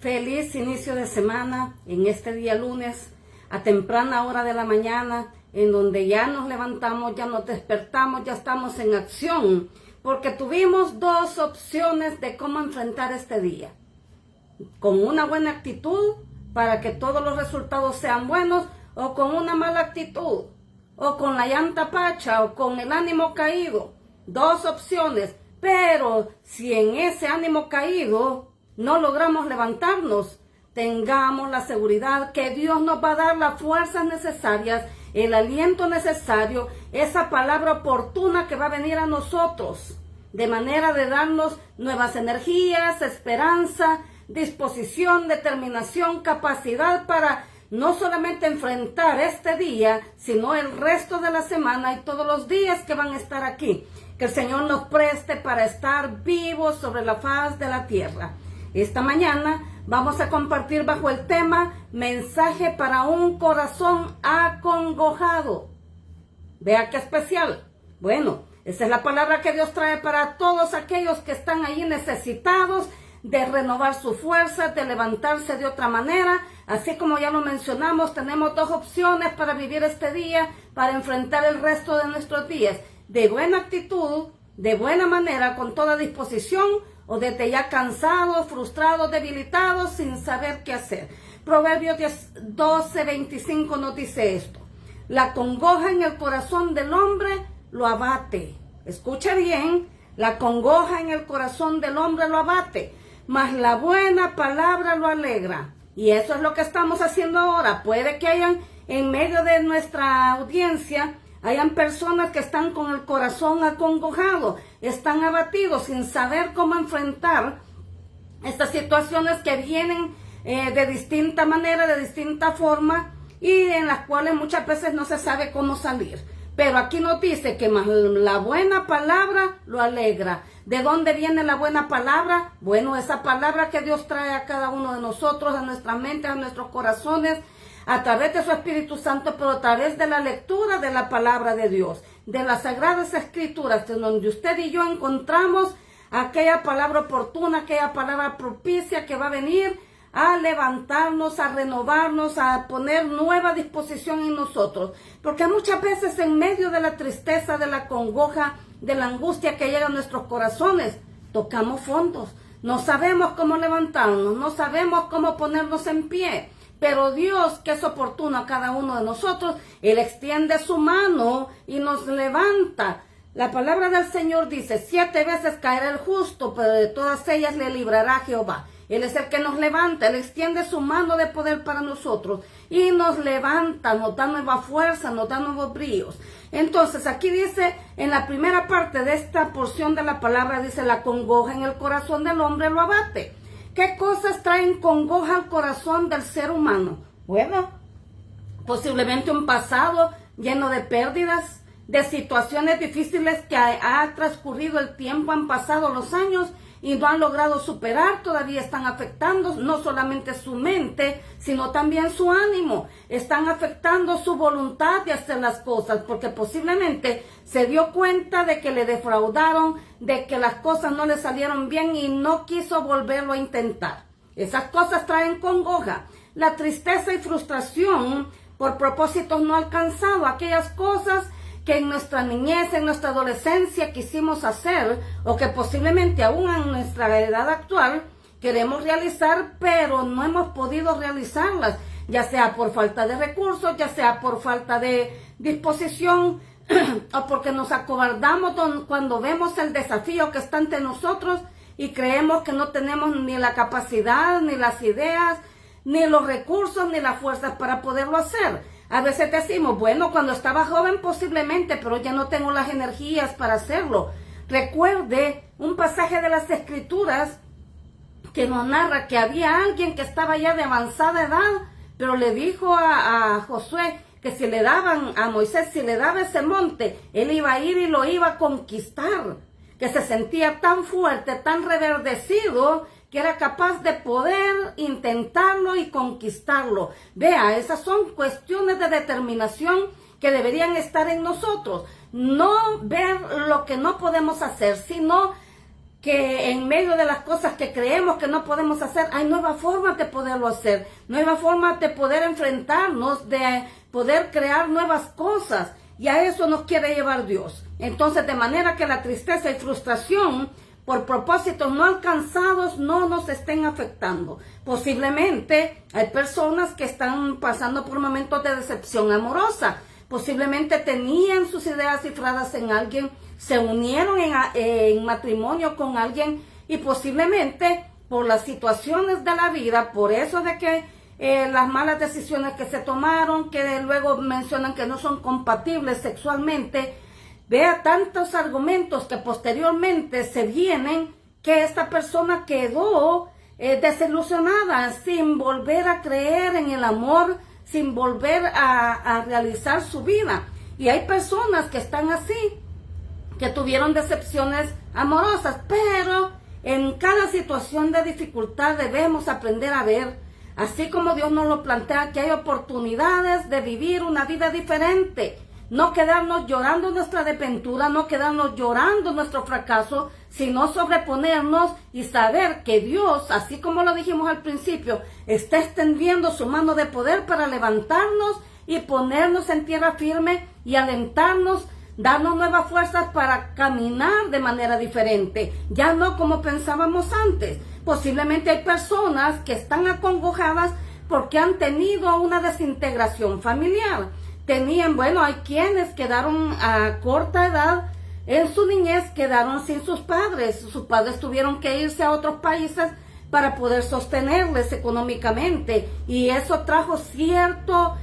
Feliz inicio de semana en este día lunes a temprana hora de la mañana, en donde ya nos levantamos, ya nos despertamos, ya estamos en acción, porque tuvimos dos opciones de cómo enfrentar este día. Con una buena actitud para que todos los resultados sean buenos, o con una mala actitud, o con la llanta pacha, o con el ánimo caído. Dos opciones, pero si en ese ánimo caído no logramos levantarnos, tengamos la seguridad que Dios nos va a dar las fuerzas necesarias, el aliento necesario, esa palabra oportuna que va a venir a nosotros, de manera de darnos nuevas energías, esperanza, disposición, determinación, capacidad para no solamente enfrentar este día, sino el resto de la semana y todos los días que van a estar aquí. Que el Señor nos preste para estar vivos sobre la faz de la tierra. Esta mañana vamos a compartir bajo el tema mensaje para un corazón acongojado. Vea qué especial. Bueno, esa es la palabra que Dios trae para todos aquellos que están ahí necesitados de renovar su fuerza, de levantarse de otra manera. Así como ya lo mencionamos, tenemos dos opciones para vivir este día, para enfrentar el resto de nuestros días. De buena actitud, de buena manera, con toda disposición, o desde ya cansados, frustrados, debilitados, sin saber qué hacer. Proverbios 12:25 nos dice esto: la congoja en el corazón del hombre lo abate. Escuche bien, la congoja en el corazón del hombre lo abate, mas la buena palabra lo alegra. Y eso es lo que estamos haciendo ahora. Puede que hayan en medio de nuestra audiencia, hayan personas que están con el corazón acongojado, están abatidos sin saber cómo enfrentar estas situaciones que vienen de distinta manera, de distinta forma, y en las cuales muchas veces no se sabe cómo salir. Pero aquí nos dice que más la buena palabra lo alegra. ¿De dónde viene la buena palabra? Bueno, esa palabra que Dios trae a cada uno de nosotros, a nuestra mente, a nuestros corazones, a través de su Espíritu Santo, pero a través de la lectura de la palabra de Dios, de las Sagradas Escrituras, en donde usted y yo encontramos aquella palabra oportuna, aquella palabra propicia que va a venir a levantarnos, a renovarnos, a poner nueva disposición en nosotros. Porque muchas veces en medio de la tristeza, de la congoja, de la angustia que llega a nuestros corazones, tocamos fondos. No sabemos cómo levantarnos, no sabemos cómo ponernos en pie. Pero Dios, que es oportuno a cada uno de nosotros, Él extiende su mano y nos levanta. La palabra del Señor dice: 7 veces caerá el justo, pero de todas ellas le librará Jehová. Él es el que nos levanta, Él extiende su mano de poder para nosotros y nos levanta, nos da nueva fuerza, nos da nuevos bríos. Entonces aquí dice, en la primera parte de esta porción de la palabra, dice: la congoja en el corazón del hombre lo abate. ¿Qué cosas traen congoja al corazón del ser humano? Bueno, posiblemente un pasado lleno de pérdidas, de situaciones difíciles que ha transcurrido el tiempo, han pasado los años y no han logrado superar, todavía están afectando no solamente su mente, sino también su ánimo. Están afectando su voluntad de hacer las cosas, porque posiblemente se dio cuenta de que le defraudaron, de que las cosas no le salieron bien y no quiso volverlo a intentar. Esas cosas traen congoja. La tristeza y frustración por propósitos no alcanzados, aquellas cosas que en nuestra niñez, en nuestra adolescencia quisimos hacer, o que posiblemente aún en nuestra edad actual queremos realizar, pero no hemos podido realizarlas, ya sea por falta de recursos, ya sea por falta de disposición, o porque nos acobardamos cuando vemos el desafío que está ante nosotros y creemos que no tenemos ni la capacidad, ni las ideas, ni los recursos, ni las fuerzas para poderlo hacer. A veces decimos: bueno, cuando estaba joven posiblemente, pero ya no tengo las energías para hacerlo. Recuerde un pasaje de las Escrituras que nos narra que había alguien que estaba ya de avanzada edad, pero le dijo a Josué que si le daban, a Moisés, si le daba ese monte, él iba a ir y lo iba a conquistar. Que se sentía tan fuerte, tan reverdecido, que era capaz de poder intentarlo y conquistarlo. Vea, esas son cuestiones de determinación que deberían estar en nosotros. No ver lo que no podemos hacer, sino que en medio de las cosas que creemos que no podemos hacer, hay nuevas formas de poderlo hacer, nuevas formas de poder enfrentarnos, de poder crear nuevas cosas. Y a eso nos quiere llevar Dios. Entonces, de manera que la tristeza y frustración por propósitos no alcanzados no nos estén afectando. Posiblemente hay personas que están pasando por momentos de decepción amorosa. Posiblemente tenían sus ideas cifradas en alguien, se unieron en matrimonio con alguien y posiblemente por las situaciones de la vida, por eso de que las malas decisiones que se tomaron, que luego mencionan que no son compatibles sexualmente, vea tantos argumentos que posteriormente se vienen, que esta persona quedó desilusionada, sin volver a creer en el amor, sin volver a realizar su vida. Y hay personas que están así, que tuvieron decepciones amorosas, pero en cada situación de dificultad debemos aprender a ver, así como Dios nos lo plantea, que hay oportunidades de vivir una vida diferente. No quedarnos llorando nuestra desventura, no quedarnos llorando nuestro fracaso, sino sobreponernos y saber que Dios, así como lo dijimos al principio, está extendiendo su mano de poder para levantarnos y ponernos en tierra firme y alentarnos, darnos nuevas fuerzas para caminar de manera diferente, ya no como pensábamos antes. Posiblemente hay personas que están acongojadas porque han tenido una desintegración familiar. Hay quienes quedaron a corta edad, en su niñez quedaron sin sus padres. Sus padres tuvieron que irse a otros países para poder sostenerles económicamente. Y eso trajo ciertas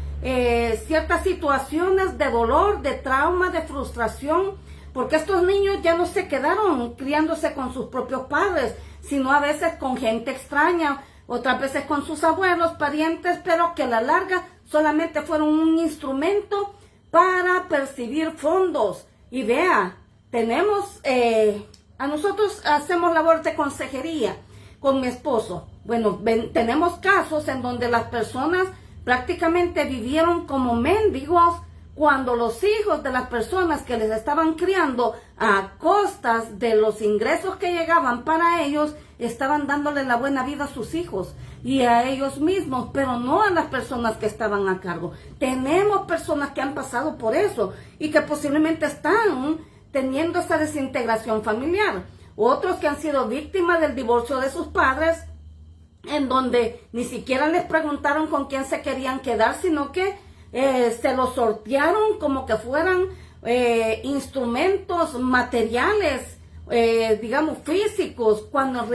situaciones de dolor, de trauma, de frustración, porque estos niños ya no se quedaron criándose con sus propios padres, sino a veces con gente extraña, otras veces con sus abuelos, parientes, pero que a la larga solamente fueron un instrumento para percibir fondos. Y vea, nosotros hacemos labor de consejería con mi esposo. Bueno, tenemos casos en donde las personas prácticamente vivieron como mendigos cuando los hijos de las personas que les estaban criando a costas de los ingresos que llegaban para ellos, estaban dándole la buena vida a sus hijos y a ellos mismos, pero no a las personas que estaban a cargo. Tenemos personas que han pasado por eso y que posiblemente están teniendo esa desintegración familiar. Otros que han sido víctimas del divorcio de sus padres, en donde ni siquiera les preguntaron con quién se querían quedar, sino que se los sortearon como que fueran instrumentos materiales, digamos físicos, cuando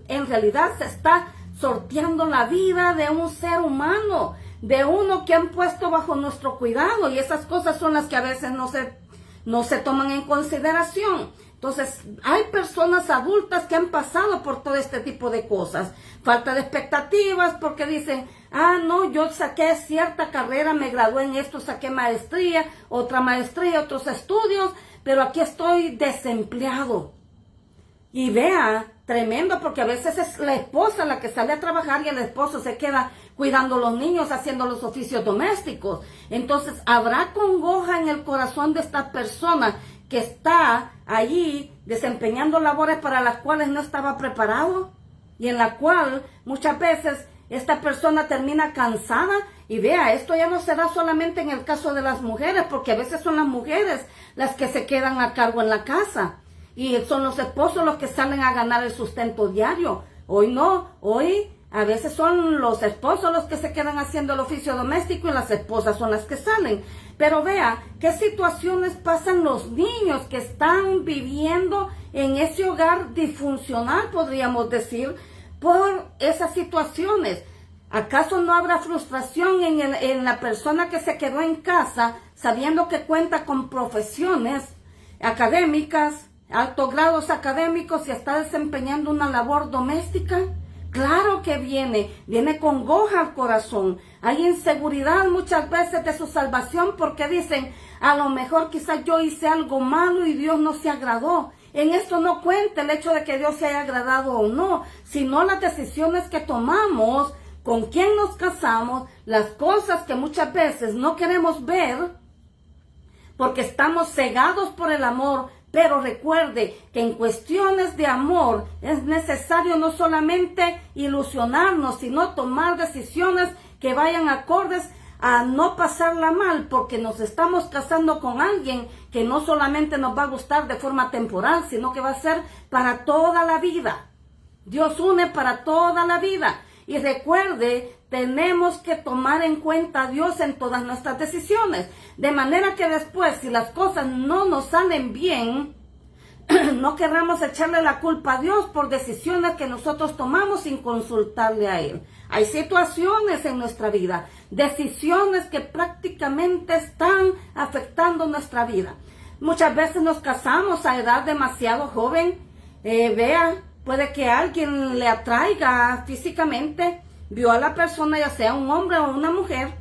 en realidad se está sorteando la vida de un ser humano, de uno que han puesto bajo nuestro cuidado, y esas cosas son las que a veces no se toman en consideración. Entonces, hay personas adultas que han pasado por todo este tipo de cosas. Falta de expectativas porque dicen, no, yo saqué cierta carrera, me gradué en esto, saqué maestría, otros estudios, pero aquí estoy desempleado. Y vea, tremendo, porque a veces es la esposa la que sale a trabajar y el esposo se queda cuidando a los niños, haciendo los oficios domésticos. Entonces, habrá congoja en el corazón de esta persona que está allí desempeñando labores para las cuales no estaba preparado y en la cual muchas veces esta persona termina cansada. Y vea, esto ya no será solamente en el caso de las mujeres, porque a veces son las mujeres las que se quedan a cargo en la casa y son los esposos los que salen a ganar el sustento diario. Hoy no, hoy a veces son los esposos los que se quedan haciendo el oficio doméstico y las esposas son las que salen. Pero vea qué situaciones pasan los niños que están viviendo en ese hogar disfuncional, podríamos decir, por esas situaciones. ¿Acaso no habrá frustración en la persona que se quedó en casa sabiendo que cuenta con profesiones académicas, altos grados académicos y está desempeñando una labor doméstica? Claro que viene congoja al corazón. Hay inseguridad muchas veces de su salvación porque dicen, a lo mejor quizás yo hice algo malo y Dios no se agradó. En esto no cuenta el hecho de que Dios se haya agradado o no, sino las decisiones que tomamos, con quién nos casamos, las cosas que muchas veces no queremos ver porque estamos cegados por el amor, Pero recuerde que en cuestiones de amor es necesario no solamente ilusionarnos, sino tomar decisiones que vayan acordes a no pasarla mal, porque nos estamos casando con alguien que no solamente nos va a gustar de forma temporal, sino que va a ser para toda la vida. Dios une para toda la vida. Y recuerde, tenemos que tomar en cuenta a Dios en todas nuestras decisiones. De manera que después, si las cosas no nos salen bien, no querramos echarle la culpa a Dios por decisiones que nosotros tomamos sin consultarle a Él. Hay situaciones en nuestra vida, decisiones que prácticamente están afectando nuestra vida. Muchas veces nos casamos a edad demasiado joven. Puede que alguien le atraiga físicamente, vio a la persona, ya sea un hombre o una mujer,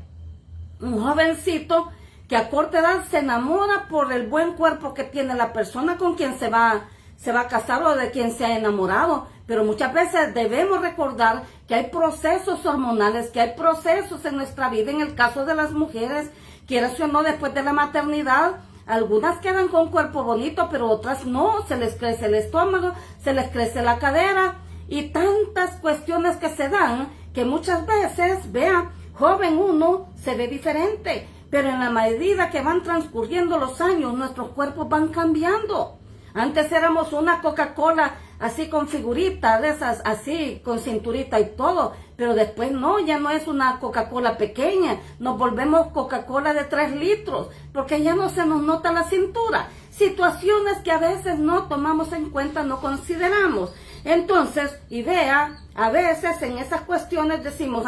un jovencito, que a corta edad se enamora por el buen cuerpo que tiene la persona con quien se va a casar o de quien se ha enamorado. Pero muchas veces debemos recordar que hay procesos hormonales, que hay procesos en nuestra vida. En el caso de las mujeres, quieras o no, después de la maternidad, algunas quedan con cuerpo bonito, pero otras no. Se les crece el estómago, se les crece la cadera y tantas cuestiones que se dan que muchas veces, joven uno se ve diferente. Pero en la medida que van transcurriendo los años, nuestros cuerpos van cambiando. Antes éramos una Coca-Cola así con figurita, de esas así, con cinturita y todo. Pero después no, ya no es una Coca-Cola pequeña. Nos volvemos Coca-Cola de 3 litros, porque ya no se nos nota la cintura. Situaciones que a veces no tomamos en cuenta, no consideramos. Entonces, a veces en esas cuestiones decimos,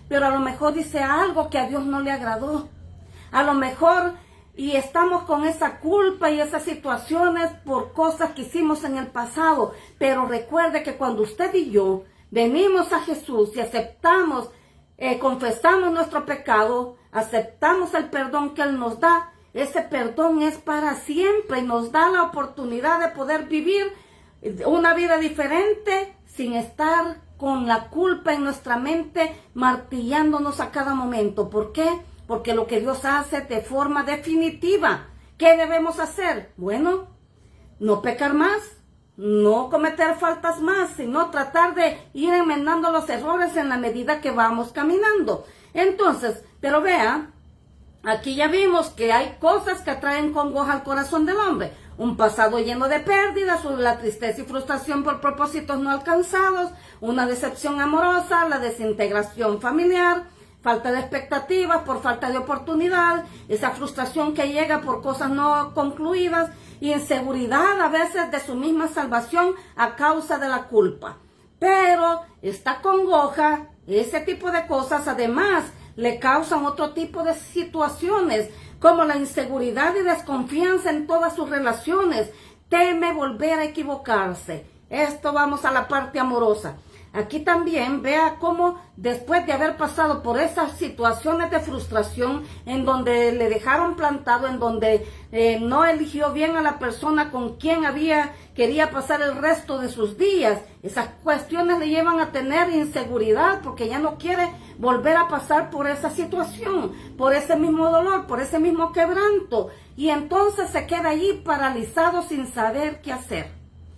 pero a lo mejor dice algo que a Dios no le agradó. A lo mejor, y estamos con esa culpa y esas situaciones por cosas que hicimos en el pasado. Pero recuerde que cuando usted y yo venimos a Jesús y aceptamos, confesamos nuestro pecado, aceptamos el perdón que Él nos da, ese perdón es para siempre y nos da la oportunidad de poder vivir una vida diferente sin estar con la culpa en nuestra mente, martillándonos a cada momento. ¿Por qué? Porque lo que Dios hace de forma definitiva. ¿Qué debemos hacer? Bueno, no pecar más, no cometer faltas más, sino tratar de ir enmendando los errores en la medida que vamos caminando. Entonces, pero aquí ya vimos que hay cosas que atraen congoja al corazón del hombre. Un pasado lleno de pérdidas, la tristeza y frustración por propósitos no alcanzados, una decepción amorosa, la desintegración familiar, falta de expectativas por falta de oportunidad, esa frustración que llega por cosas no concluidas, inseguridad a veces de su misma salvación a causa de la culpa. Pero esta congoja, ese tipo de cosas, además le causan otro tipo de situaciones, como la inseguridad y desconfianza en todas sus relaciones. Teme volver a equivocarse. Esto vamos a la parte amorosa. Aquí también vea cómo después de haber pasado por esas situaciones de frustración en donde le dejaron plantado, en donde no eligió bien a la persona con quien quería pasar el resto de sus días, esas cuestiones le llevan a tener inseguridad porque ya no quiere volver a pasar por esa situación, por ese mismo dolor, por ese mismo quebranto, y entonces se queda allí paralizado sin saber qué hacer.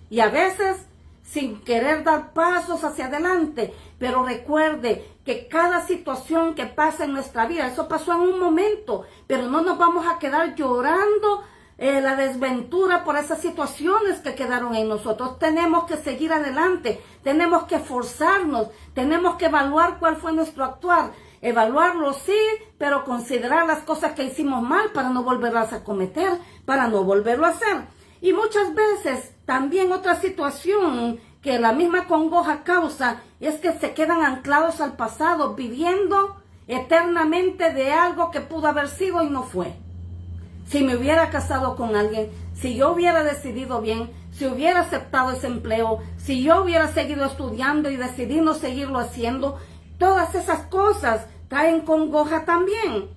Y a veces sin querer dar pasos hacia adelante. Pero recuerde que cada situación que pasa en nuestra vida, eso pasó en un momento, pero no nos vamos a quedar llorando la desventura por esas situaciones que quedaron en nosotros. Tenemos que seguir adelante, tenemos que esforzarnos, tenemos que evaluar cuál fue nuestro actuar. Evaluarlo sí, pero considerar las cosas que hicimos mal para no volverlas a cometer, para no volverlo a hacer. Y muchas veces también otra situación que la misma congoja causa es que se quedan anclados al pasado, viviendo eternamente de algo que pudo haber sido y no fue. Si me hubiera casado con alguien, si yo hubiera decidido bien, si hubiera aceptado ese empleo, si yo hubiera seguido estudiando y decidí no seguirlo haciendo, todas esas cosas traen congoja también.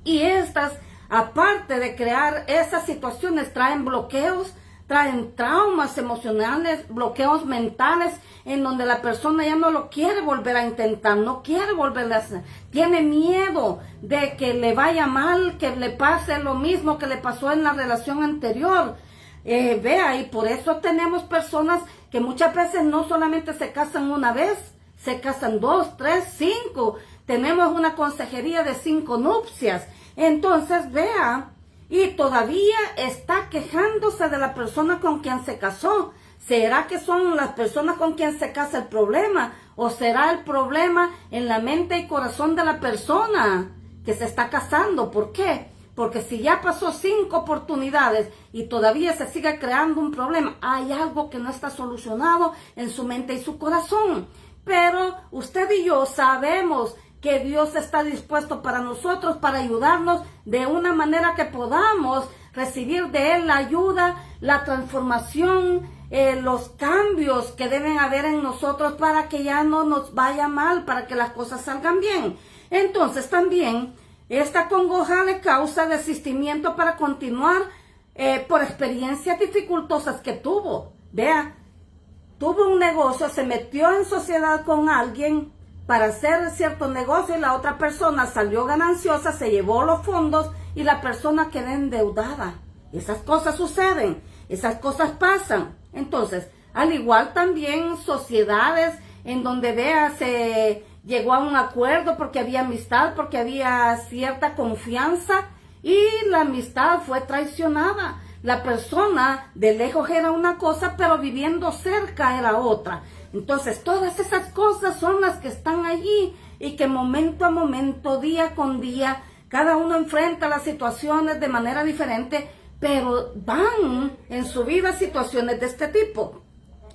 Y estas, aparte de crear esas situaciones, traen bloqueos, traen traumas emocionales, bloqueos mentales, en donde la persona ya no lo quiere volver a intentar, no quiere volver a hacer. Tiene miedo de que le vaya mal, que le pase lo mismo que le pasó en la relación anterior. Vea, y por eso tenemos personas que muchas veces no solamente se casan una vez, se casan 2, 3, 5. Tenemos una consejería de 5 nupcias. Entonces, vea, y todavía está quejándose de la persona con quien se casó. ¿Será que son las personas con quien se casa el problema? ¿O será el problema en la mente y corazón de la persona que se está casando? ¿Por qué? Porque si ya pasó 5 oportunidades y todavía se sigue creando un problema, hay algo que no está solucionado en su mente y su corazón. Pero usted y yo sabemos que Dios está dispuesto para nosotros, para ayudarnos de una manera que podamos recibir de Él la ayuda, la transformación, los cambios que deben haber en nosotros para que ya no nos vaya mal, para que las cosas salgan bien. Entonces también esta congoja le causa desistimiento para continuar por experiencias dificultosas que tuvo. Vea, tuvo un negocio, se metió en sociedad con alguien para hacer cierto negocio y la otra persona salió gananciosa, se llevó los fondos y la persona quedó endeudada. Esas cosas suceden, esas cosas pasan. Entonces, al igual también sociedades en donde vea se llegó a un acuerdo porque había amistad, porque había cierta confianza y la amistad fue traicionada. La persona de lejos era una cosa, pero viviendo cerca era otra. Entonces, todas esas cosas son las que están allí y que momento a momento, día con día, cada uno enfrenta las situaciones de manera diferente, pero van en su vida situaciones de este tipo.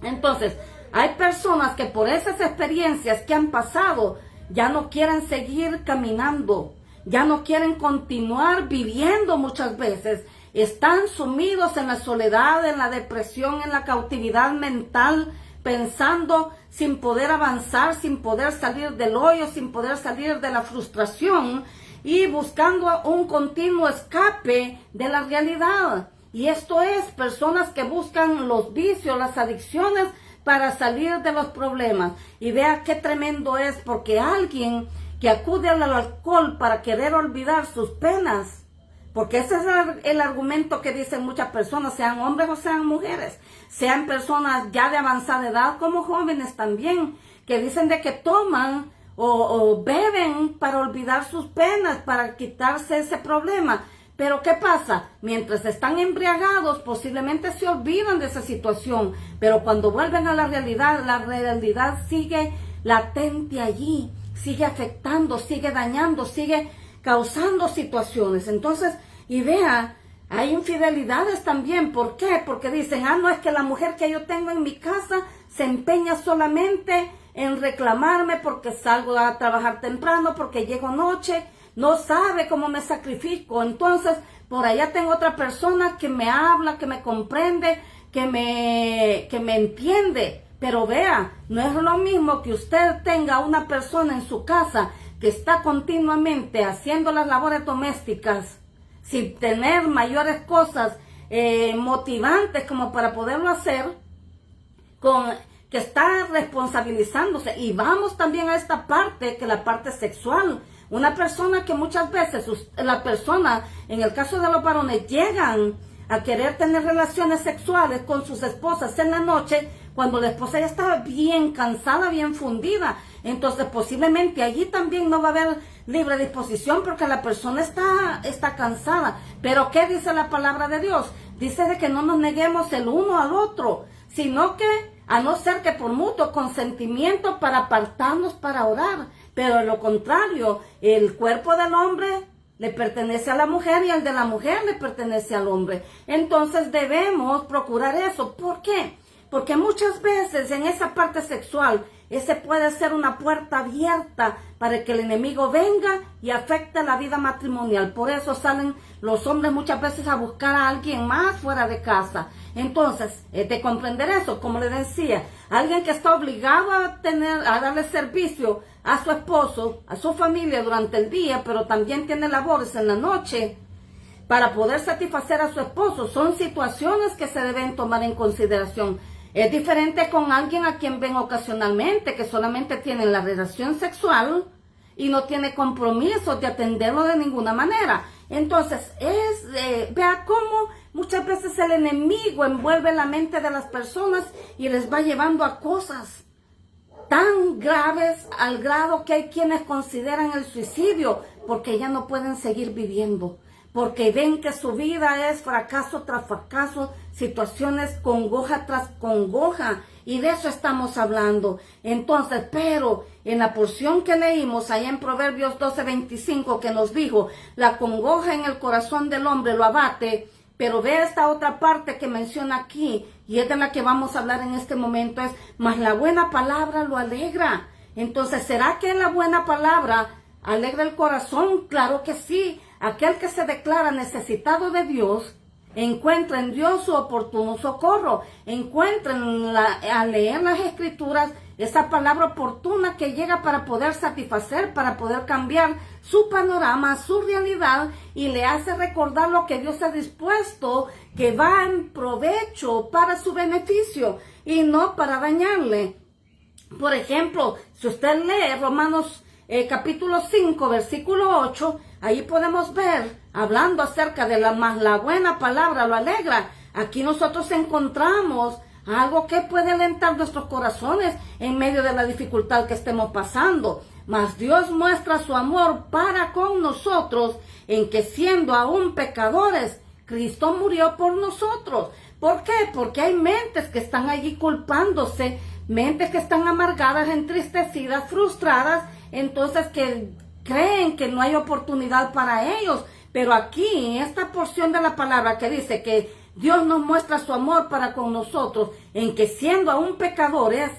Entonces, hay personas que por esas experiencias que han pasado, ya no quieren seguir caminando, ya no quieren continuar viviendo muchas veces. Están sumidos en la soledad, en la depresión, en la cautividad mental, pensando sin poder avanzar, sin poder salir del hoyo, sin poder salir de la frustración y buscando un continuo escape de la realidad. Y esto es personas que buscan los vicios, las adicciones para salir de los problemas. Y vea qué tremendo es, porque alguien que acude al alcohol para querer olvidar sus penas, porque ese es el argumento que dicen muchas personas, sean hombres o sean mujeres, sean personas ya de avanzada edad como jóvenes también, que dicen de que toman o beben para olvidar sus penas, para quitarse ese problema. Pero ¿qué pasa? Mientras están embriagados, posiblemente se olvidan de esa situación, pero cuando vuelven a la realidad sigue latente allí, sigue afectando, sigue dañando, sigue causando situaciones. Entonces, y vea, hay infidelidades también. ¿Por qué? Porque dicen, no, es que la mujer que yo tengo en mi casa se empeña solamente en reclamarme porque salgo a trabajar temprano, porque llego noche, no sabe cómo me sacrifico. Entonces, por allá tengo otra persona que me habla, que me comprende, que me entiende. Pero vea, no es lo mismo que usted tenga una persona en su casa que está continuamente haciendo las labores domésticas sin tener mayores cosas motivantes como para poderlo hacer, que está responsabilizándose. Y vamos también a esta parte, que la parte sexual. Una persona que muchas veces, la persona, en el caso de los varones, llegan a querer tener relaciones sexuales con sus esposas en la noche, cuando la esposa ya estaba bien cansada, bien fundida. Entonces posiblemente allí también no va a haber libre disposición porque la persona está cansada. Pero ¿qué dice la palabra de Dios? Dice de que no nos neguemos el uno al otro, sino que a no ser que por mutuo consentimiento para apartarnos para orar. Pero de lo contrario, el cuerpo del hombre le pertenece a la mujer y el de la mujer le pertenece al hombre. Entonces debemos procurar eso. ¿Por qué? Porque muchas veces en esa parte sexual, ese puede ser una puerta abierta para que el enemigo venga y afecte la vida matrimonial. Por eso salen los hombres muchas veces a buscar a alguien más fuera de casa. Entonces, de comprender eso, como le decía, alguien que está obligado a darle servicio a su esposo, a su familia durante el día, pero también tiene labores en la noche para poder satisfacer a su esposo, son situaciones que se deben tomar en consideración. Es diferente con alguien a quien ven ocasionalmente, que solamente tiene la relación sexual y no tiene compromiso de atenderlo de ninguna manera. Entonces, vea cómo Muchas veces el enemigo envuelve la mente de las personas y les va llevando a cosas tan graves al grado que hay quienes consideran el suicidio porque ya no pueden seguir viviendo, porque ven que su vida es fracaso tras fracaso, situaciones congoja tras congoja, y de eso estamos hablando. Entonces, pero en la porción que leímos allá en Proverbios 12:25 que nos dijo, la congoja en el corazón del hombre lo abate, pero ve esta otra parte que menciona aquí, y es de la que vamos a hablar en este momento, es, mas la buena palabra lo alegra. Entonces, ¿será que la buena palabra alegra el corazón? Claro que sí. Aquel que se declara necesitado de Dios, encuentra en Dios su oportuno socorro, encuentra al leer las Escrituras esa palabra oportuna que llega para poder satisfacer, para poder cambiar su panorama, su realidad, y le hace recordar lo que Dios ha dispuesto, que va en provecho para su beneficio y no para dañarle. Por ejemplo, si usted lee Romanos capítulo 5, versículo 8, ahí podemos ver, hablando acerca de la buena palabra lo alegra. Aquí nosotros encontramos algo que puede alentar nuestros corazones en medio de la dificultad que estemos pasando. Mas Dios muestra su amor para con nosotros en que siendo aún pecadores, Cristo murió por nosotros. ¿Por qué? Porque hay mentes que están allí culpándose, mentes que están amargadas, entristecidas, frustradas, entonces que creen que no hay oportunidad para ellos. Pero aquí, en esta porción de la palabra que dice que Dios nos muestra su amor para con nosotros, en que siendo aún pecadores,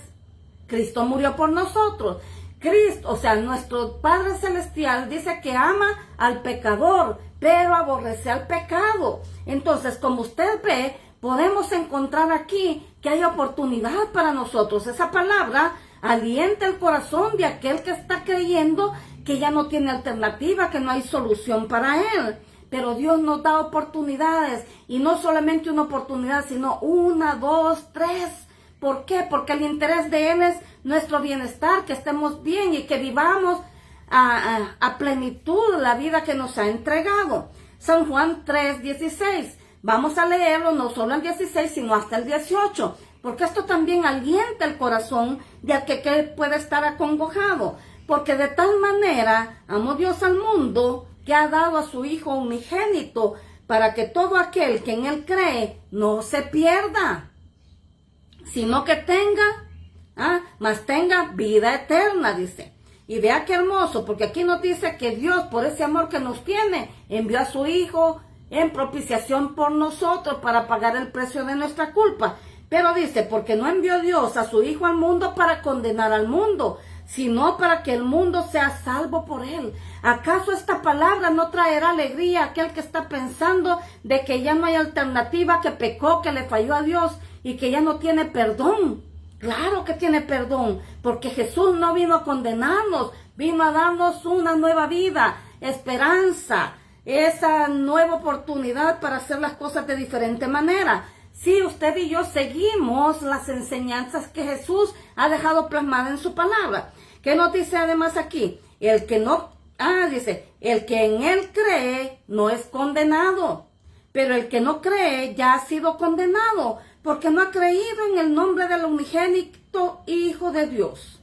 Cristo murió por nosotros. Cristo, o sea, nuestro Padre Celestial dice que ama al pecador, pero aborrece al pecado. Entonces, como usted ve, podemos encontrar aquí que hay oportunidad para nosotros. Esa palabra alienta el corazón de aquel que está creyendo que ya no tiene alternativa, que no hay solución para él. Pero Dios nos da oportunidades, y no solamente una oportunidad, sino 1, 2, 3. ¿Por qué? Porque el interés de Él es nuestro bienestar, que estemos bien y que vivamos a plenitud la vida que nos ha entregado. San Juan 3:16. Vamos a leerlo no solo el 16, sino hasta el 18, porque esto también alienta el corazón de aquel que puede estar acongojado. Porque de tal manera amó Dios al mundo, que ha dado a su Hijo unigénito, para que todo aquel que en Él cree no se pierda, sino que tenga vida eterna, dice. Y vea qué hermoso, porque aquí nos dice que Dios, por ese amor que nos tiene, envió a su Hijo en propiciación por nosotros para pagar el precio de nuestra culpa. Pero dice, porque no envió Dios a su Hijo al mundo para condenar al mundo, sino para que el mundo sea salvo por Él. ¿Acaso esta palabra no traerá alegría a aquel que está pensando de que ya no hay alternativa, que pecó, que le falló a Dios y que ya no tiene perdón? Claro que tiene perdón, porque Jesús no vino a condenarnos, vino a darnos una nueva vida, esperanza, esa nueva oportunidad para hacer las cosas de diferente manera. Si usted y yo seguimos las enseñanzas que Jesús ha dejado plasmadas en su palabra. ¿Qué nos dice además aquí? El que en Él cree no es condenado, pero el que no cree ya ha sido condenado, porque no ha creído en el nombre del unigénito Hijo de Dios.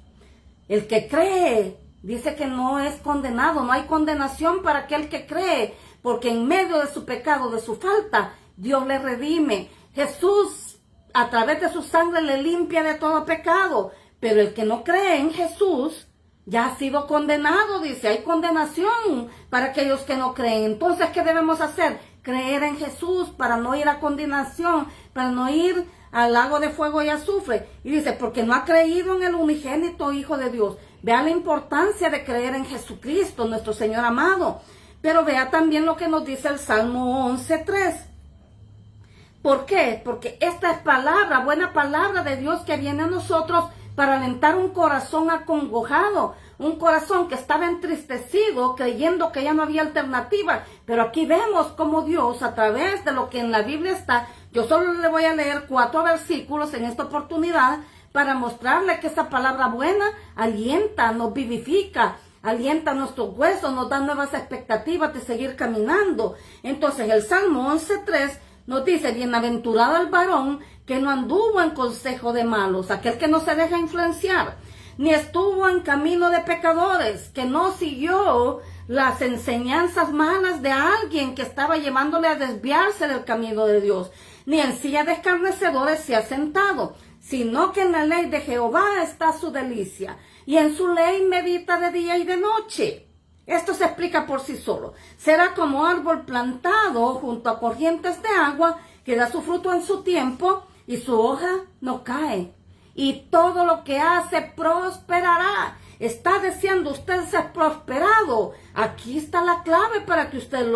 El que cree dice que no es condenado, no hay condenación para aquel que cree, porque en medio de su pecado, de su falta, Dios le redime. Jesús, a través de su sangre, le limpia de todo pecado. Pero el que no cree en Jesús ya ha sido condenado, dice. Hay condenación para aquellos que no creen. Entonces, ¿qué debemos hacer? Creer en Jesús para no ir a condenación, para no ir al lago de fuego y azufre. Y dice, porque no ha creído en el unigénito Hijo de Dios. Vea la importancia de creer en Jesucristo, nuestro Señor amado. Pero vea también lo que nos dice el Salmo 11:3. ¿Por qué? Porque esta es palabra, buena palabra de Dios que viene a nosotros para alentar un corazón acongojado, un corazón que estaba entristecido, creyendo que ya no había alternativa. Pero aquí vemos cómo Dios, a través de lo que en la Biblia está, yo solo le voy a leer 4 versículos en esta oportunidad para mostrarle que esa palabra buena alienta, nos vivifica, alienta nuestros huesos, nos da nuevas expectativas de seguir caminando. Entonces el Salmo 11:3 nos dice, bienaventurado el varón que no anduvo en consejo de malos, aquel que no se deja influenciar, ni estuvo en camino de pecadores, que no siguió las enseñanzas malas de alguien que estaba llevándole a desviarse del camino de Dios, ni en silla de escarnecedores se ha sentado, sino que en la ley de Jehová está su delicia, y en su ley medita de día y de noche. Esto se explica por sí solo. Será como árbol plantado junto a corrientes de agua, que da su fruto en su tiempo, y su hoja no cae. Y todo lo que hace prosperará. ¿Está deseando usted ser prosperado? Aquí está la clave para que usted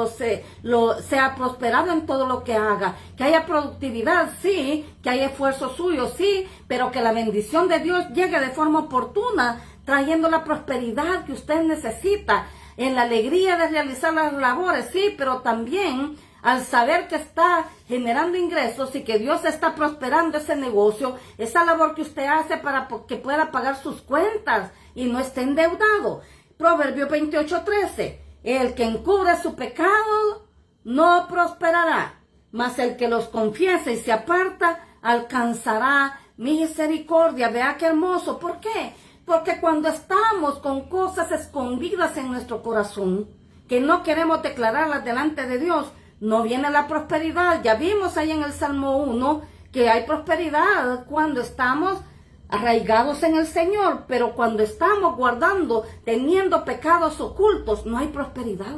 sea prosperado en todo lo que haga. Que haya productividad, sí. Que haya esfuerzo suyo, sí. Pero que la bendición de Dios llegue de forma oportuna, trayendo la prosperidad que usted necesita. En la alegría de realizar las labores, sí. Pero también al saber que está generando ingresos y que Dios está prosperando ese negocio, esa labor que usted hace para que pueda pagar sus cuentas y no esté endeudado. Proverbio 28:13. El que encubre su pecado no prosperará, mas el que los confiesa y se aparta alcanzará misericordia. Vea qué hermoso. ¿Por qué? Porque cuando estamos con cosas escondidas en nuestro corazón, que no queremos declararlas delante de Dios, no viene la prosperidad. Ya vimos ahí en el Salmo 1 que hay prosperidad cuando estamos arraigados en el Señor, pero cuando estamos guardando, teniendo pecados ocultos, no hay prosperidad.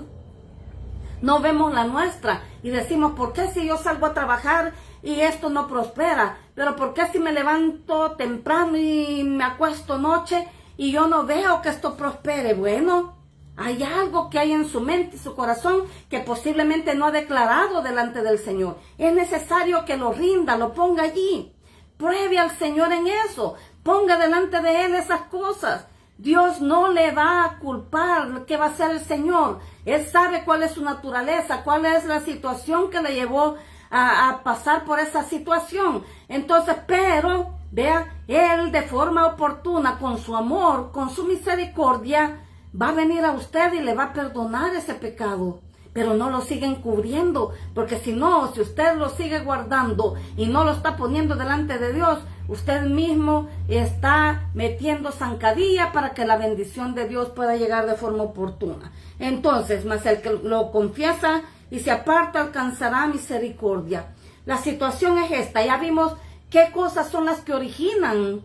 No vemos la nuestra y decimos, ¿por qué si yo salgo a trabajar y esto no prospera? Pero ¿por qué si me levanto temprano y me acuesto noche y yo no veo que esto prospere? Bueno, hay algo que hay en su mente y su corazón que posiblemente no ha declarado delante del Señor. Es necesario que lo rinda, lo ponga allí. Pruebe al Señor en eso. Ponga delante de Él esas cosas. Dios no le va a culpar qué va a hacer el Señor. Él sabe cuál es su naturaleza, cuál es la situación que le llevó a pasar por esa situación. Entonces, pero, vea, Él de forma oportuna, con su amor, con su misericordia, va a venir a usted y le va a perdonar ese pecado. Pero no lo sigue encubriendo, porque si no, si usted lo sigue guardando y no lo está poniendo delante de Dios, usted mismo está metiendo zancadilla para que la bendición de Dios pueda llegar de forma oportuna. Entonces, mas el que lo confiesa y se aparta alcanzará misericordia. La situación es esta. Ya vimos qué cosas son las que originan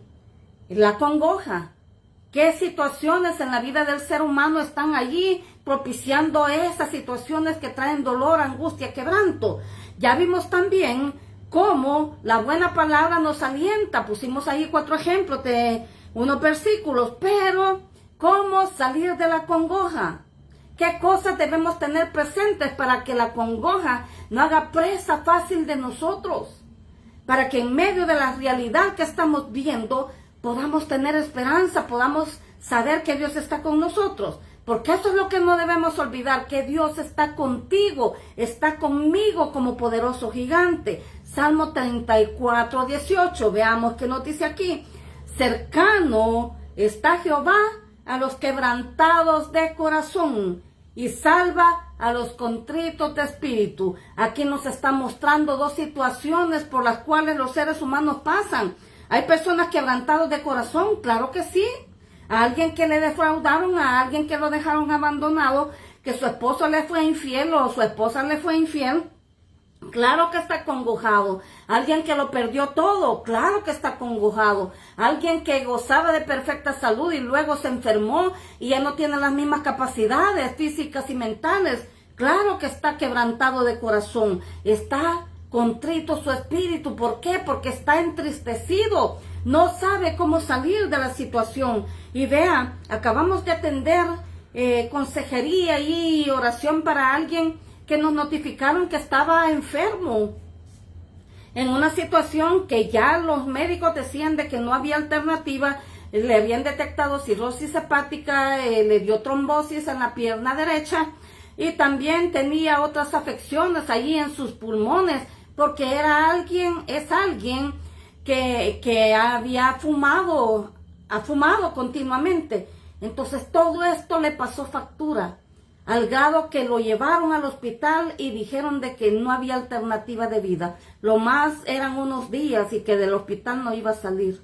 la congoja. ¿Qué situaciones en la vida del ser humano están allí propiciando esas situaciones que traen dolor, angustia, quebranto? Ya vimos también cómo la buena palabra nos alienta. Pusimos ahí 4 ejemplos de unos versículos. Pero, ¿cómo salir de la congoja? ¿Qué cosas debemos tener presentes para que la congoja no haga presa fácil de nosotros? Para que en medio de la realidad que estamos viendo, podamos tener esperanza, podamos saber que Dios está con nosotros. Porque eso es lo que no debemos olvidar, que Dios está contigo, está conmigo como poderoso gigante. Salmo 34:18, veamos qué nos dice aquí. Cercano está Jehová a los quebrantados de corazón y salva a los contritos de espíritu. Aquí nos está mostrando 2 situaciones por las cuales los seres humanos pasan. Hay personas quebrantados de corazón, claro que sí. A alguien que le defraudaron, a alguien que lo dejaron abandonado, que su esposo le fue infiel o su esposa le fue infiel. Claro que está acongojado. Alguien que lo perdió todo, claro que está acongojado. Alguien que gozaba de perfecta salud y luego se enfermó y ya no tiene las mismas capacidades físicas y mentales, claro que está quebrantado de corazón. Está contrito su espíritu. ¿Por qué? Porque está entristecido. No sabe cómo salir de la situación. Y vea, acabamos de atender consejería y oración para alguien que nos notificaron que estaba enfermo en una situación que ya los médicos decían de que no había alternativa. Le habían detectado cirrosis hepática, le dio trombosis en la pierna derecha y también tenía otras afecciones allí en sus pulmones, porque es alguien que ha fumado continuamente. Entonces todo esto le pasó factura. al grado que lo llevaron al hospital y dijeron de que no había alternativa de vida. Lo más eran unos días y que del hospital no iba a salir.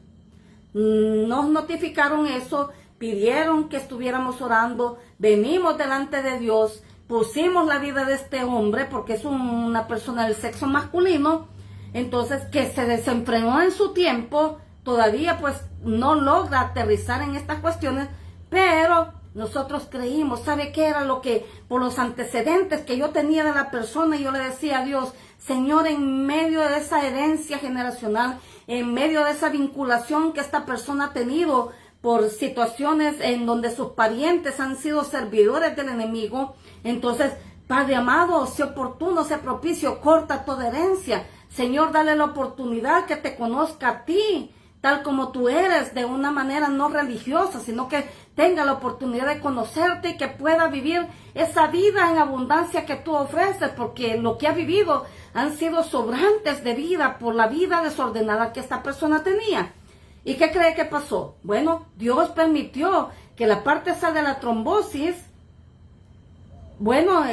Nos notificaron eso, pidieron que estuviéramos orando, venimos delante de Dios, pusimos la vida de este hombre porque es una persona del sexo masculino, entonces que se desenfrenó en su tiempo, todavía pues no logra aterrizar en estas cuestiones, pero nosotros creímos, ¿sabe qué era lo que, por los antecedentes que yo tenía de la persona? Y yo le decía a Dios, Señor, en medio de esa herencia generacional, en medio de esa vinculación que esta persona ha tenido por situaciones en donde sus parientes han sido servidores del enemigo, entonces, Padre amado, sea oportuno, sea propicio, corta toda herencia. Señor, dale la oportunidad que te conozca a ti, tal como tú eres, de una manera no religiosa, sino que tenga la oportunidad de conocerte y que pueda vivir esa vida en abundancia que tú ofreces, porque lo que ha vivido han sido sobrantes de vida por la vida desordenada que esta persona tenía. ¿Y qué cree que pasó? Bueno, Dios permitió que la parte esa de la trombosis, bueno,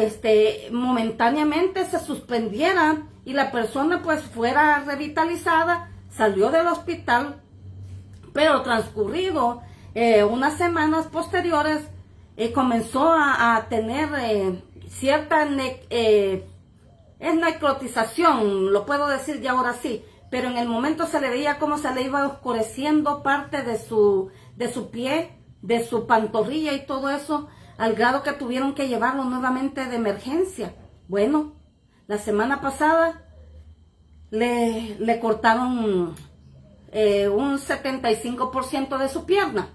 momentáneamente se suspendiera y la persona pues fuera revitalizada, salió del hospital, pero transcurrido unas semanas posteriores comenzó a tener cierta necrotización, lo puedo decir ya ahora sí, pero en el momento se le veía como se le iba oscureciendo parte de su pie, de su pantorrilla y todo eso, al grado que tuvieron que llevarlo nuevamente de emergencia. Bueno, la semana pasada le cortaron un 75% de su pierna,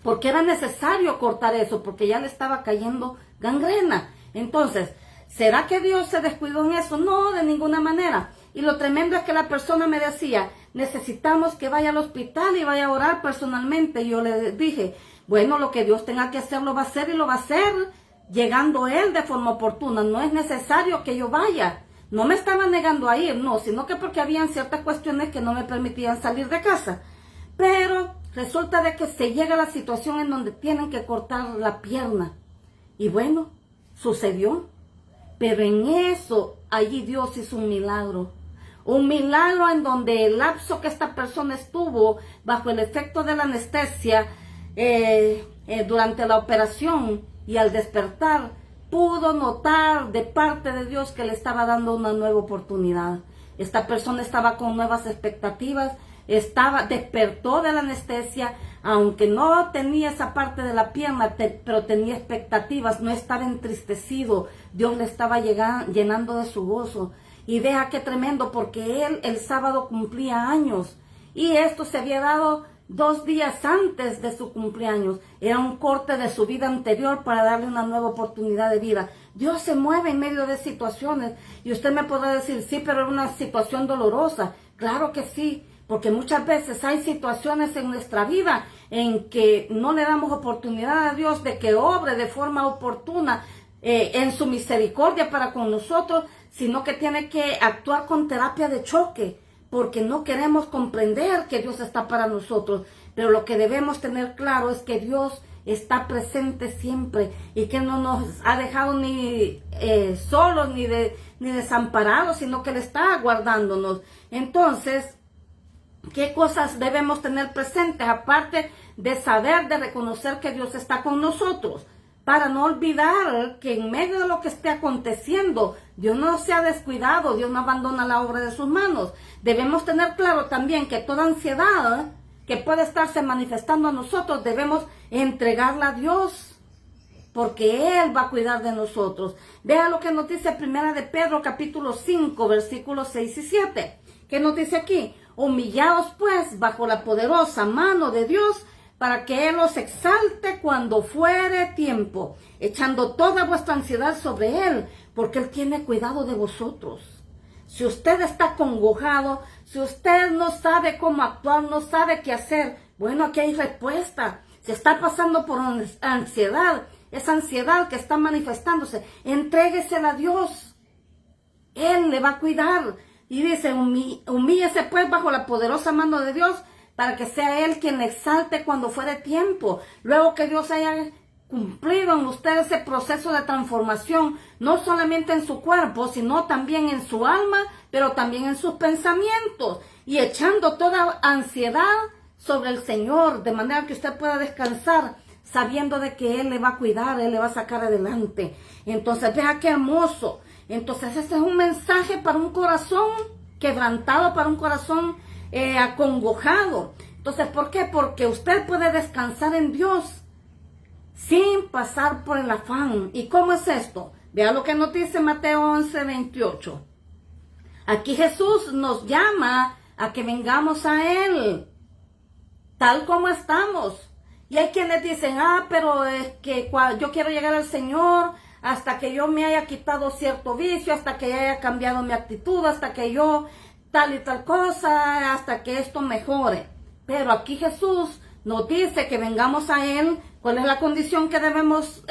porque era necesario cortar eso, porque ya le estaba cayendo gangrena. Entonces, ¿será que Dios se descuidó en eso? No, de ninguna manera. Y lo tremendo es que la persona me decía, necesitamos que vaya al hospital y vaya a orar personalmente. Y yo le dije, bueno, lo que Dios tenga que hacer lo va a hacer y lo va a hacer llegando Él de forma oportuna. No es necesario que yo vaya. No me estaba negando a ir, no, sino que porque habían ciertas cuestiones que no me permitían salir de casa. Pero resulta de que se llega a la situación en donde tienen que cortar la pierna. Y bueno, sucedió. Pero en eso, allí Dios hizo un milagro. Un milagro en donde el lapso que esta persona estuvo bajo el efecto de la anestesia durante la operación y al despertar, pudo notar de parte de Dios que le estaba dando una nueva oportunidad. Esta persona estaba con nuevas expectativas, despertó de la anestesia, aunque no tenía esa parte de la pierna, pero tenía expectativas, no estaba entristecido. Dios le estaba llenando de su gozo. Y vea qué tremendo, porque él el sábado cumplía años. Y esto se había dado 2 días antes de su cumpleaños. Era un corte de su vida anterior para darle una nueva oportunidad de vida. Dios se mueve en medio de situaciones. Y usted me podrá decir, sí, pero era una situación dolorosa. Claro que sí, porque muchas veces hay situaciones en nuestra vida en que no le damos oportunidad a Dios de que obre de forma oportuna en su misericordia para con nosotros, sino que tiene que actuar con terapia de choque, porque no queremos comprender que Dios está para nosotros. Pero lo que debemos tener claro es que Dios está presente siempre y que no nos ha dejado ni solos ni desamparados, sino que Él está guardándonos. Entonces, ¿qué cosas debemos tener presentes? Aparte de saber, de reconocer que Dios está con nosotros, para no olvidar que en medio de lo que esté aconteciendo, Dios no se ha descuidado, Dios no abandona la obra de sus manos. Debemos tener claro también que toda ansiedad que puede estarse manifestando a nosotros, debemos entregarla a Dios, porque Él va a cuidar de nosotros. Vea lo que nos dice Primera de Pedro, capítulo 5, versículos 6 y 7. ¿Qué nos dice aquí? Humillaos pues bajo la poderosa mano de Dios, para que Él os exalte cuando fuere tiempo, echando toda vuestra ansiedad sobre Él, porque Él tiene cuidado de vosotros. Si usted está congojado, si usted no sabe cómo actuar, no sabe qué hacer, bueno, aquí hay respuesta. Si está pasando por ansiedad, esa ansiedad que está manifestándose, entréguesela a Dios. Él le va a cuidar. Y dice, humíllese pues bajo la poderosa mano de Dios, para que sea Él quien le exalte cuando fuere tiempo. Luego que Dios haya cumplido en usted ese proceso de transformación, no solamente en su cuerpo, sino también en su alma, pero también en sus pensamientos, y echando toda ansiedad sobre el Señor, de manera que usted pueda descansar, sabiendo de que Él le va a cuidar, Él le va a sacar adelante. Entonces, vea qué hermoso. Entonces, este es un mensaje para un corazón quebrantado, para un corazón acongojado. Entonces, ¿por qué? Porque usted puede descansar en Dios sin pasar por el afán. ¿Y cómo es esto? Vea lo que nos dice Mateo 11:28. Aquí Jesús nos llama a que vengamos a Él, tal como estamos. Y hay quienes dicen, pero es que yo quiero llegar al Señor hasta que yo me haya quitado cierto vicio, hasta que haya cambiado mi actitud, hasta que yo tal y tal cosa, hasta que esto mejore. Pero aquí Jesús nos dice que vengamos a Él. ¿Cuál es la condición que debemos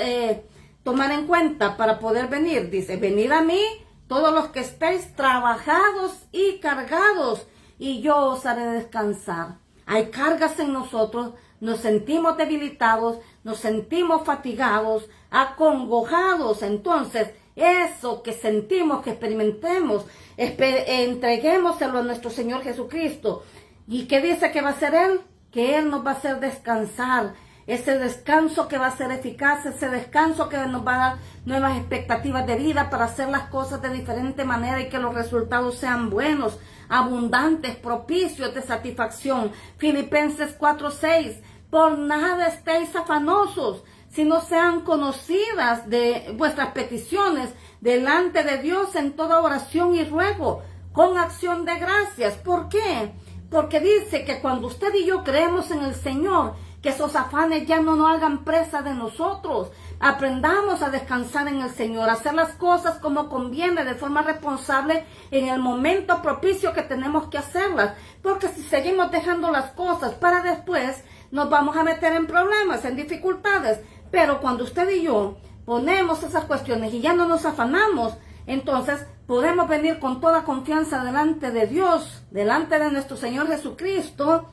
tomar en cuenta para poder venir? Dice, venid a mí todos los que estéis trabajados y cargados, y yo os haré descansar. Hay cargas en nosotros, nos sentimos debilitados, nos sentimos fatigados, acongojados. Entonces, eso que sentimos, que experimentemos, entreguémoselo a nuestro Señor Jesucristo. ¿Y qué dice que va a hacer Él? Que Él nos va a hacer descansar. Ese descanso que va a ser eficaz, ese descanso que nos va a dar nuevas expectativas de vida para hacer las cosas de diferente manera y que los resultados sean buenos, abundantes, propicios de satisfacción. Filipenses 4:6. Por nada estéis afanosos, sino sean conocidas de vuestras peticiones delante de Dios en toda oración y ruego, con acción de gracias. ¿Por qué? Porque dice que cuando usted y yo creemos en el Señor, que esos afanes ya no nos hagan presa de nosotros. Aprendamos a descansar en el Señor, a hacer las cosas como conviene, de forma responsable, en el momento propicio que tenemos que hacerlas. Porque si seguimos dejando las cosas para después, nos vamos a meter en problemas, en dificultades. Pero cuando usted y yo ponemos esas cuestiones y ya no nos afanamos, entonces podemos venir con toda confianza delante de Dios, delante de nuestro Señor Jesucristo,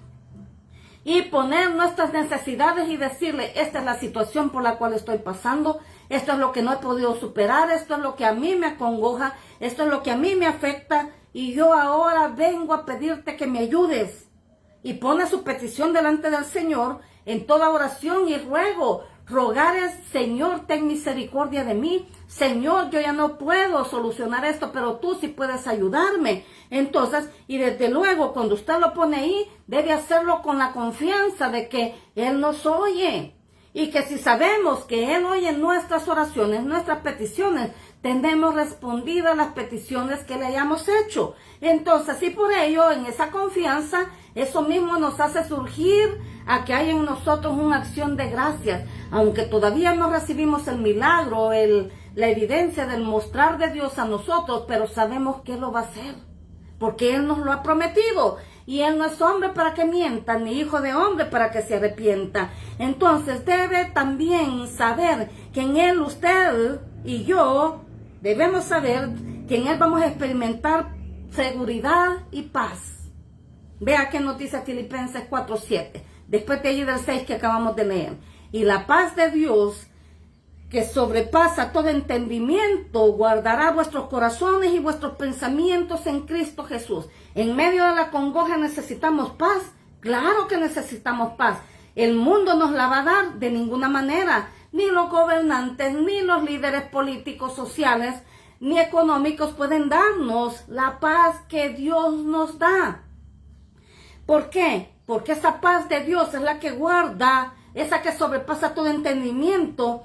y poner nuestras necesidades y decirle, esta es la situación por la cual estoy pasando, esto es lo que no he podido superar, esto es lo que a mí me acongoja, esto es lo que a mí me afecta, y yo ahora vengo a pedirte que me ayudes. Y pone su petición delante del Señor en toda oración y ruego. Rogar es, Señor, ten misericordia de mí. Señor, yo ya no puedo solucionar esto, pero tú sí puedes ayudarme. Entonces, y desde luego, cuando usted lo pone ahí, debe hacerlo con la confianza de que Él nos oye. Y que si sabemos que Él oye nuestras oraciones, nuestras peticiones, tendremos respondidas las peticiones que le hayamos hecho. Entonces, y por ello, en esa confianza, eso mismo nos hace surgir a que haya en nosotros una acción de gracias. Aunque todavía no recibimos el milagro, la evidencia del mostrar de Dios a nosotros, pero sabemos que Él lo va a hacer, porque Él nos lo ha prometido. Y Él no es hombre para que mienta, ni hijo de hombre para que se arrepienta. Entonces debe también saber que en Él usted y yo debemos saber que en Él vamos a experimentar seguridad y paz. Vea que nos dice Filipenses 4:7, después de allí del 6 que acabamos de leer. Y la paz de Dios, que sobrepasa todo entendimiento, guardará vuestros corazones y vuestros pensamientos en Cristo Jesús. En medio de la congoja necesitamos paz. Claro que necesitamos paz. El mundo nos la va a dar de ninguna manera. Ni los gobernantes, ni los líderes políticos, sociales, ni económicos pueden darnos la paz que Dios nos da. ¿Por qué? Porque esa paz de Dios es la que guarda, esa que sobrepasa todo entendimiento,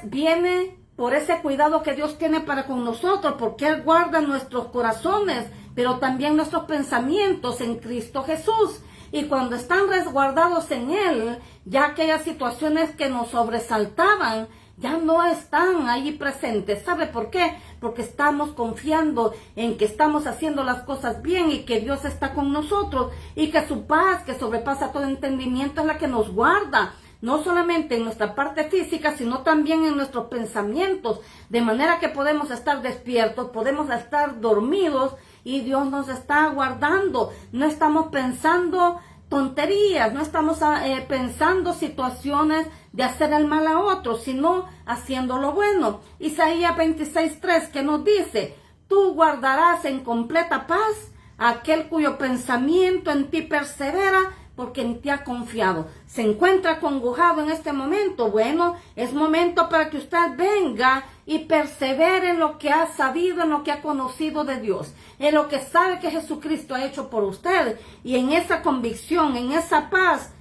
viene por ese cuidado que Dios tiene para con nosotros, porque Él guarda nuestros corazones, pero también nuestros pensamientos en Cristo Jesús. Y cuando están resguardados en Él, ya aquellas situaciones que nos sobresaltaban, ya no están ahí presentes. ¿Sabe por qué? Porque estamos confiando en que estamos haciendo las cosas bien y que Dios está con nosotros y que su paz, que sobrepasa todo entendimiento, es la que nos guarda. No solamente en nuestra parte física, sino también en nuestros pensamientos. De manera que podemos estar despiertos, podemos estar dormidos y Dios nos está guardando. No estamos pensando tonterías, no estamos pensando situaciones de hacer el mal a otros, sino haciendo lo bueno. Isaías 26:3 que nos dice, tú guardarás en completa paz a aquel cuyo pensamiento en ti persevera, porque en ti ha confiado. ¿Se encuentra acongojado en este momento? Bueno, es momento para que usted venga y persevere en lo que ha sabido, en lo que ha conocido de Dios, en lo que sabe que Jesucristo ha hecho por usted. Y en esa convicción, en esa paz,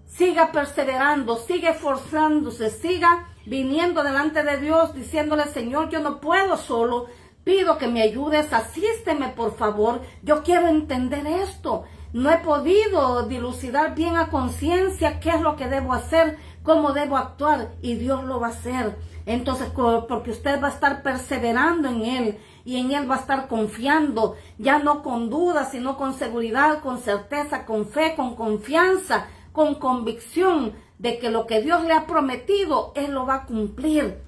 siga perseverando, siga esforzándose, siga viniendo delante de Dios, diciéndole, Señor, yo no puedo solo, pido que me ayudes, asísteme por favor, yo quiero entender esto. No he podido dilucidar bien a conciencia qué es lo que debo hacer, cómo debo actuar, y Dios lo va a hacer. Entonces, porque usted va a estar perseverando en Él, y en Él va a estar confiando, ya no con dudas, sino con seguridad, con certeza, con fe, con confianza, con convicción de que lo que Dios le ha prometido, Él lo va a cumplir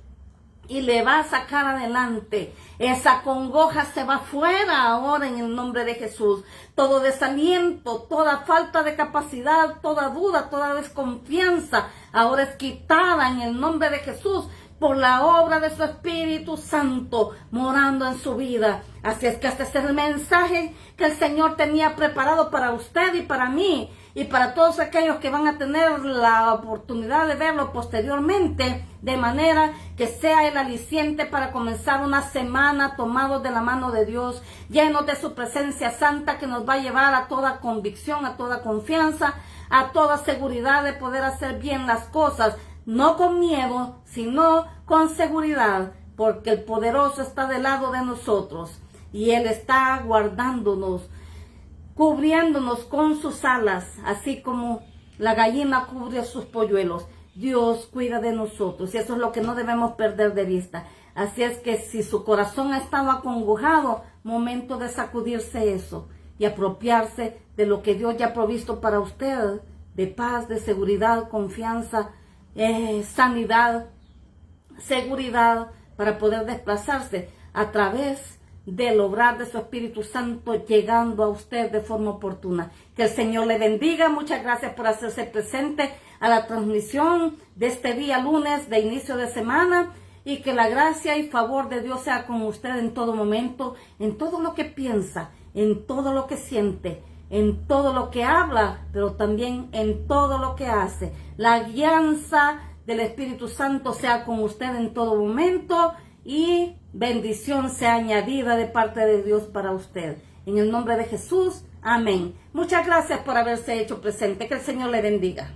y le va a sacar adelante. Esa congoja se va fuera ahora en el nombre de Jesús. Todo desaliento, toda falta de capacidad, toda duda, toda desconfianza, ahora es quitada en el nombre de Jesús por la obra de su Espíritu Santo morando en su vida. Así es que este es el mensaje que el Señor tenía preparado para usted y para mí, y para todos aquellos que van a tener la oportunidad de verlo posteriormente, de manera que sea el aliciente para comenzar una semana tomados de la mano de Dios, llenos de su presencia santa, que nos va a llevar a toda convicción, a toda confianza, a toda seguridad de poder hacer bien las cosas, no con miedo, sino con seguridad, porque el poderoso está del lado de nosotros y Él está guardándonos, cubriéndonos con sus alas, así como la gallina cubre sus polluelos. Dios cuida de nosotros y eso es lo que no debemos perder de vista. Así es que si su corazón ha estado acongojado, momento de sacudirse eso y apropiarse de lo que Dios ya ha provisto para usted, de paz, de seguridad, confianza, sanidad, seguridad, para poder desplazarse a través del obrar de su Espíritu Santo llegando a usted de forma oportuna. Que el Señor le bendiga. Muchas gracias por hacerse presente a la transmisión de este día lunes de inicio de semana, y que la gracia y favor de Dios sea con usted en todo momento, en todo lo que piensa, en todo lo que siente, en todo lo que habla, pero también en todo lo que hace. La guianza del Espíritu Santo sea con usted en todo momento, y bendición sea añadida de parte de Dios para usted. En el nombre de Jesús, amén. Muchas gracias por haberse hecho presente. Que el Señor le bendiga.